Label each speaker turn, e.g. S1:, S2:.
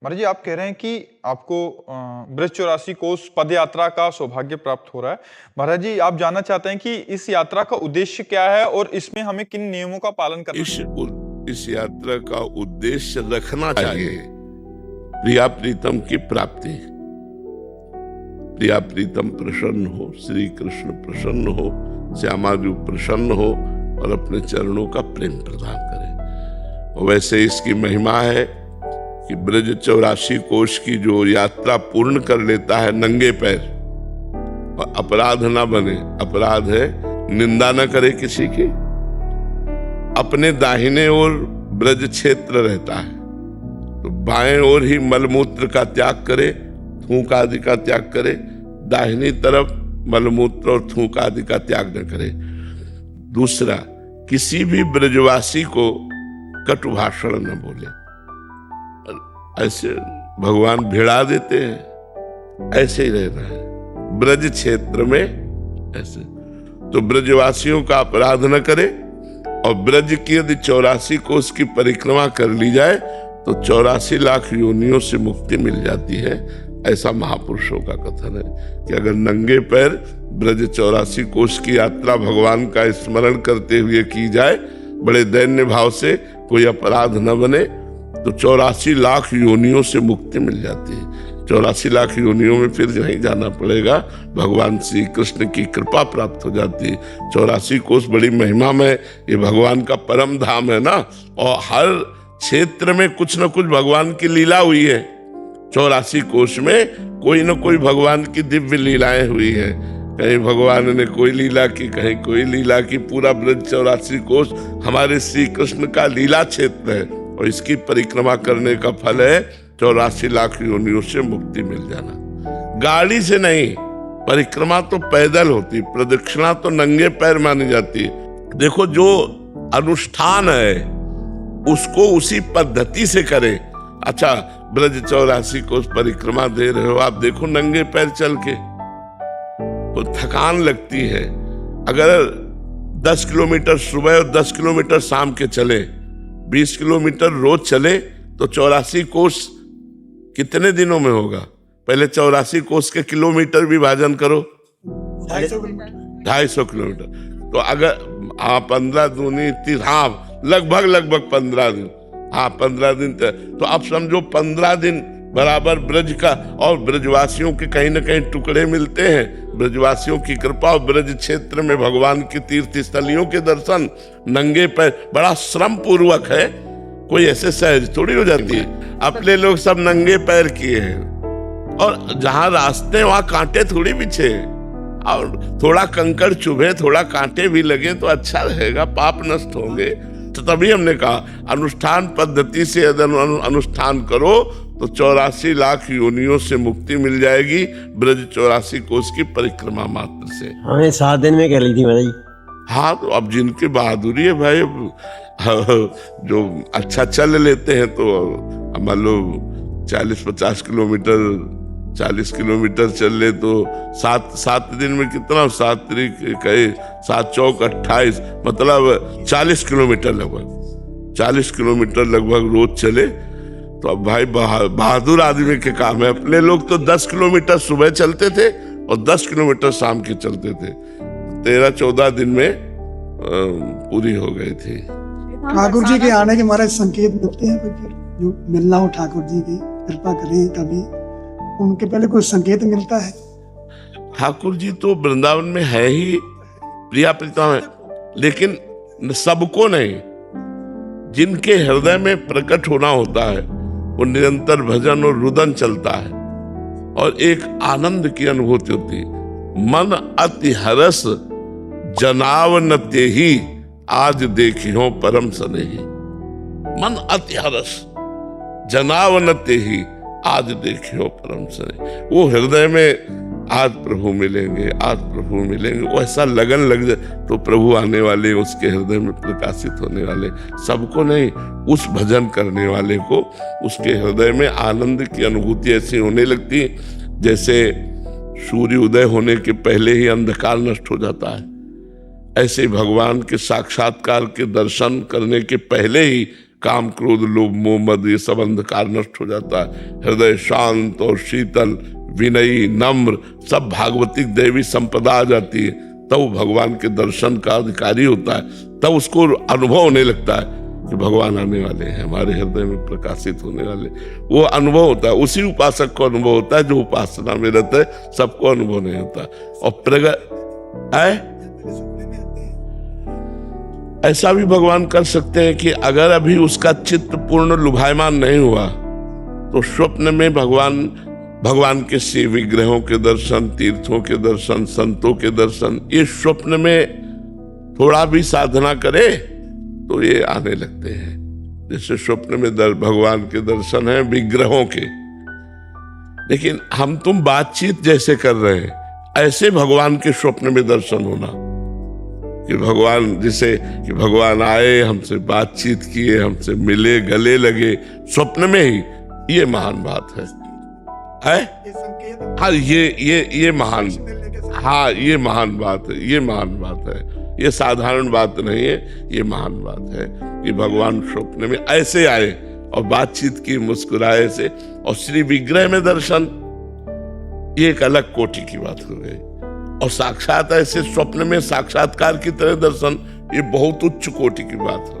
S1: महाराज जी, आप कह रहे हैं कि आपको ब्रज 84 कोस पद यात्रा का सौभाग्य प्राप्त हो रहा है। महाराज जी, आप जानना चाहते हैं कि इस यात्रा का उद्देश्य क्या है और इसमें हमें किन नियमों का पालन करना है?
S2: इस यात्रा का उद्देश्य रखना चाहिए प्रिया प्रीतम की प्राप्ति। प्रिया प्रीतम प्रसन्न हो, श्री कृष्ण प्रसन्न हो, श्यामा जी प्रसन्न हो और अपने चरणों का प्रेम प्रदान करें। और वैसे इसकी महिमा है कि ब्रज 84 कोश की जो यात्रा पूर्ण कर लेता है नंगे पैर, और अपराध ना बने। अपराध है निंदा न करे किसी की। अपने दाहिने ओर ब्रज क्षेत्र रहता है तो बाएं ओर ही मलमूत्र का त्याग करे, थूक आदि का त्याग करे। दाहिनी तरफ मलमूत्र और थूक आदि का त्याग न करे। दूसरा, किसी भी ब्रजवासी को कटु भाषण न बोले। ऐसे भगवान भिड़ा देते हैं, ऐसे ही रहना है ब्रज क्षेत्र में ऐसे। तो ब्रजवासियों का अपराध न करे। और ब्रज की यदि 84 कोस की परिक्रमा कर ली जाए तो 84 लाख योनियों से मुक्ति मिल जाती है। ऐसा महापुरुषों का कथन है कि अगर नंगे पैर ब्रज 84 कोस की यात्रा भगवान का स्मरण करते हुए की जाए, बड़े दैन्य भाव से, कोई अपराध न बने, तो 84 लाख योनियों से मुक्ति मिल जाती है। 84 लाख योनियों में फिर नहीं जाना पड़ेगा, भगवान श्री कृष्ण की कृपा प्राप्त हो जाती है। 84 कोस बड़ी महिमा में, ये भगवान का परम धाम है ना। और हर क्षेत्र में कुछ न कुछ भगवान की लीला हुई है। 84 कोस में कोई न कोई भगवान की दिव्य लीलाएं हुई है। कहीं भगवान ने कोई लीला की, कहीं कोई लीला की। पूरा ब्रज 84 कोस हमारे श्री कृष्ण का लीला क्षेत्र है और इसकी परिक्रमा करने का फल है 84 लाख योनियों से मुक्ति मिल जाना। गाड़ी से नहीं, परिक्रमा तो पैदल होती, प्रदक्षिणा तो नंगे पैर मानी जाती। देखो, जो अनुष्ठान है उसको उसी पद्धति से करें। अच्छा, ब्रज 84 कोस परिक्रमा दे रहे हो, आप देखो नंगे पैर चल के तो थकान लगती है। अगर 10 किलोमीटर सुबह और 10 किलोमीटर शाम के चले, 20 किलोमीटर रोज चले तो 84 कोस कितने दिनों में होगा? पहले 84 कोस के किलोमीटर विभाजन करो, 250 किलोमीटर। तो अगर 15 दूनी 30, लगभग 15 दिन। 15 दिन तो आप समझो 15 दिन बराबर ब्रज का। और ब्रजवासियों के कहीं न कहीं टुकड़े मिलते हैं। ब्रजवासियों की कृपा और ब्रज क्षेत्र में भगवान की तीर्थ स्थलियों के दर्शन नंगे पैर बड़ा श्रम पूर्वक है। कोई ऐसे सहज थोड़ी हो जाती है। अपने लोग सब नंगे पैर किए हैं और जहां रास्ते वहां कांटे थोड़ी बिछे, और थोड़ा कंकड़ चुभे, थोड़ा कांटे भी लगे तो अच्छा रहेगा, पाप नष्ट होंगे। तो तभी हमने कहा अनुष्ठान पद्धति से यदि अनुष्ठान करो तो 84 लाख योनियों से मुक्ति मिल जाएगी ब्रज 84 कोस की परिक्रमा मात्र से।
S3: हमें 7 दिन में कर ली थी महाराज।
S2: हाँ, तो अब जिनकी बहादुरी है भाई, जो अच्छा चल लेते हैं तो मान लो 40-50 किलोमीटर, 40 किलोमीटर चल ले तो 7 दिन में कितना, 7 तारीख कहे 7 चौक 28, मतलब 40 किलोमीटर लगभग, 40 किलोमीटर लगभग रोज चले। तो अब भाई बहादुर आदमी के काम है। अपने लोग तो 10 किलोमीटर सुबह चलते थे और 10 किलोमीटर शाम के चलते थे। 13-14 दिन में पूरी हो गई थी।
S4: ठाकुर जी के आने के हमारे संकेत मिलते हैं, जो मिलना हो ठाकुर जी की कृपा करें कभी, उनके पहले कोई संकेत मिलता है?
S2: ठाकुर जी तो वृंदावन में है ही, प्रिया प्रीतम है, लेकिन सबको नहीं। जिनके हृदय में प्रकट होना होता है वो निरंतर भजन और रुदन चलता है और एक आनंद की अनुभूति होती है। मन अति हरस जनावन तेहि, आज देखियो परम सनेही। मन अति हरस जनावन तेहि, आज देखियो परम सनेही। वो हृदय में आज प्रभु मिलेंगे, आज प्रभु मिलेंगे, वो ऐसा लगन लग जाए तो प्रभु आने वाले, उसके हृदय में प्रकाशित होने वाले। सबको नहीं, उस भजन करने वाले को उसके हृदय में आनंद की अनुभूति ऐसी होने लगती है जैसे सूर्य उदय होने के पहले ही अंधकार नष्ट हो जाता है। ऐसे भगवान के साक्षात्कार के दर्शन करने के पहले ही काम क्रोध लोभ मोह मद ये सब अंधकार नष्ट हो जाता है, हृदय शांत और शीतल विनयी नम्र सब भागवतिक दैवी संपदा आ जाती है, तब वो भगवान के दर्शन का अधिकारी होता है। तब उसको अनुभव होने लगता है कि भगवान आने वाले हैं, हमारे हृदय में प्रकाशित होने वाले, वो अनुभव होता है। उसी उपासक को अनुभव होता है जो उपासना में रहता है, सबको अनुभव नहीं होता। और ऐसा भी भगवान कर सकते हैं कि अगर अभी उसका चित्त पूर्ण लुभायमान नहीं हुआ तो स्वप्न में भगवान के शिव विग्रहों के दर्शन, तीर्थों के दर्शन, संतों के दर्शन, ये स्वप्न में थोड़ा भी साधना करे तो ये आने लगते हैं। जैसे स्वप्न में भगवान के दर्शन है विग्रहों के, लेकिन हम तुम बातचीत जैसे कर रहे हैं ऐसे भगवान के स्वप्न में दर्शन होना, कि भगवान जैसे कि भगवान आए, हमसे बातचीत किए, हमसे मिले, गले लगे स्वप्न में ही, ये महान बात है। हाँ, ये महान, हाँ ये महान बात है, ये महान बात है, ये साधारण बात नहीं है, ये महान बात है कि भगवान स्वप्न में ऐसे आए और बातचीत की, मुस्कुराए से, और श्री विग्रह में दर्शन, ये एक अलग कोटि की बात हो गई। और साक्षात ऐसे स्वप्न में साक्षात्कार की तरह दर्शन, ये बहुत उच्च कोटि की बात है।